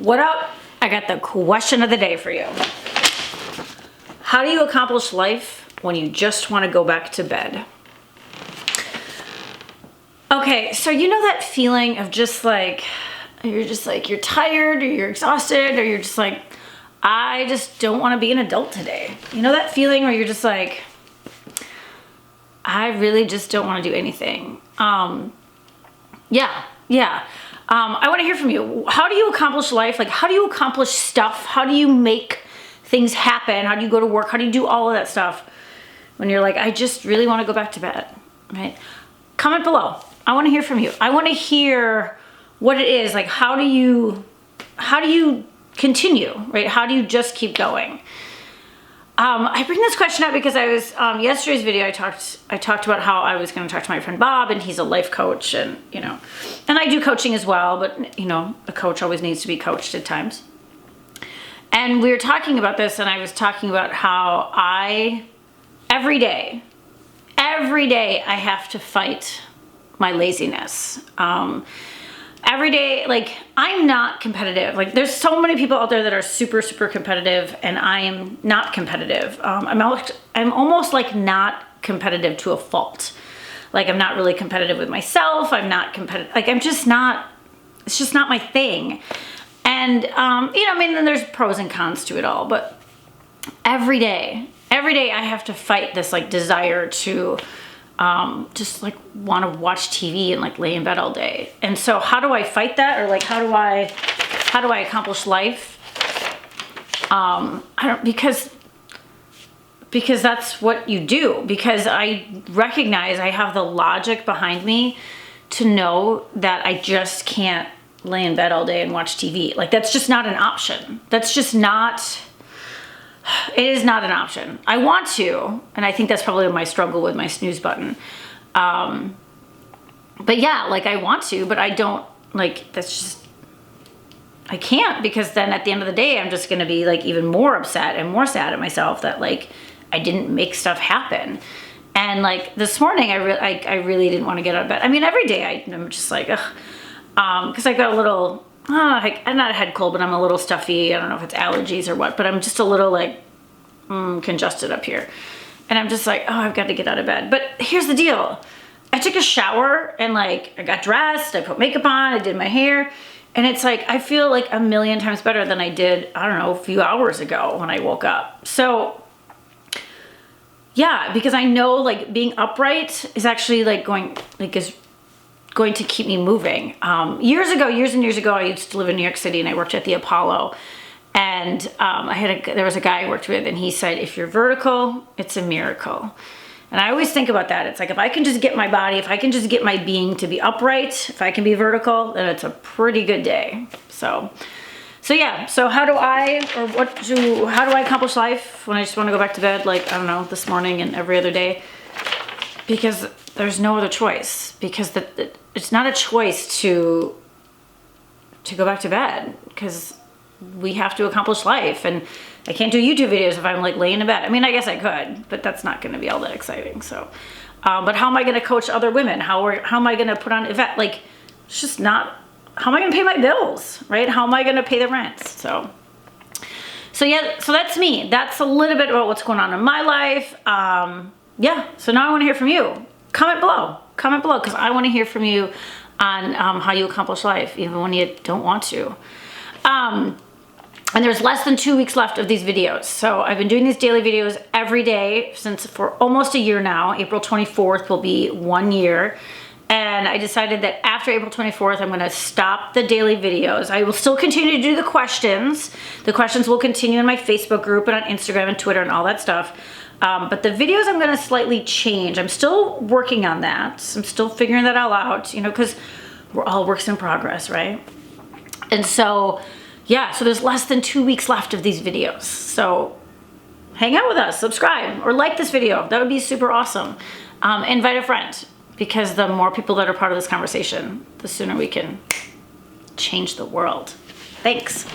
What up? I got the question of the day for you. How do you accomplish life when you just want to go back to bed? Okay, so you know that feeling of just like, you're tired or you're exhausted or you're just like, I just don't want to be an adult today. You know that feeling where you're just like, I really just don't want to do anything. Yeah. I want to hear from you. How do you accomplish life? Like, how do you accomplish stuff? How do you make things happen? How do you go to work? How do you do all of that stuff when you're like, I just really want to go back to bed, right? Comment below. I want to hear from you. I want to hear what it is. Like, how do you continue, right? How do you just keep going? I bring this question up because I was, yesterday's video, I talked about how I was going to talk to my friend Bob, and he's a life coach, and, and I do coaching as well, but, a coach always needs to be coached at times. And we were talking about this, and I was talking about how every day, I have to fight my laziness. Every day, like, I'm not competitive. Like, there's so many people out there that are super, super competitive, and I am not competitive. I'm almost like not competitive to a fault. Like, I'm not really competitive with myself. I'm not competitive. Like, it's just not my thing. And, then there's pros and cons to it all, but every day I have to fight this, like, desire to just like want to watch TV and like lay in bed all day. And so how do I fight that? Or like, how do I accomplish life? Because that's what you do, because I recognize I have the logic behind me to know that I just can't lay in bed all day and watch TV. Like, that's just not an option. It is not an option. I want to, and I think that's probably my struggle with my snooze button. But yeah, like, I want to, but I don't, like, I can't, because then at the end of the day, I'm just going to be like even more upset and more sad at myself that, like, I didn't make stuff happen. And like this morning, I really didn't want to get out of bed. I mean, every day I'm just like, ugh, because I got a little, I'm not a head cold, but I'm a little stuffy. I don't know if it's allergies or what, but I'm just a little like congested up here. And I'm just like, oh, I've got to get out of bed. But here's the deal. I took a shower and like I got dressed, I put makeup on, I did my hair. And it's like, I feel like a million times better than I did, I don't know, a few hours ago when I woke up. So yeah, because I know like being upright is actually like is going to keep me moving. Years and years ago, I used to live in New York City and I worked at the Apollo. And there was a guy I worked with, and he said, if you're vertical, it's a miracle. And I always think about that. It's like, if I can just get my body, if I can just get my being to be upright, if I can be vertical, then it's a pretty good day. So yeah. So how do I accomplish life when I just want to go back to bed? Like, I don't know, this morning and every other day, because there's no other choice, because it's not a choice to go back to bed, because we have to accomplish life. And I can't do YouTube videos if I'm like laying in bed. I mean, I guess I could, but that's not going to be all that exciting. So, but how am I going to coach other women? How am I going to put on event? Like, it's just not, how am I going to pay my bills, right? How am I going to pay the rent? So yeah, so that's me. That's a little bit about what's going on in my life. Yeah. So now I want to hear from you. Comment below, because I want to hear from you on how you accomplish life, even when you don't want to. And there's less than 2 weeks left of these videos. So I've been doing these daily videos every day for almost a year now. April 24th will be 1 year. And I decided that after April 24th, I'm going to stop the daily videos. I will still continue to do the questions. The questions will continue in my Facebook group and on Instagram and Twitter and all that stuff. But the videos I'm going to slightly change. I'm still working on that. I'm still figuring that all out, because we're all works in progress, right? And so, yeah, so there's less than 2 weeks left of these videos. So hang out with us, subscribe, or like this video. That would be super awesome. Invite a friend, because the more people that are part of this conversation, the sooner we can change the world. Thanks.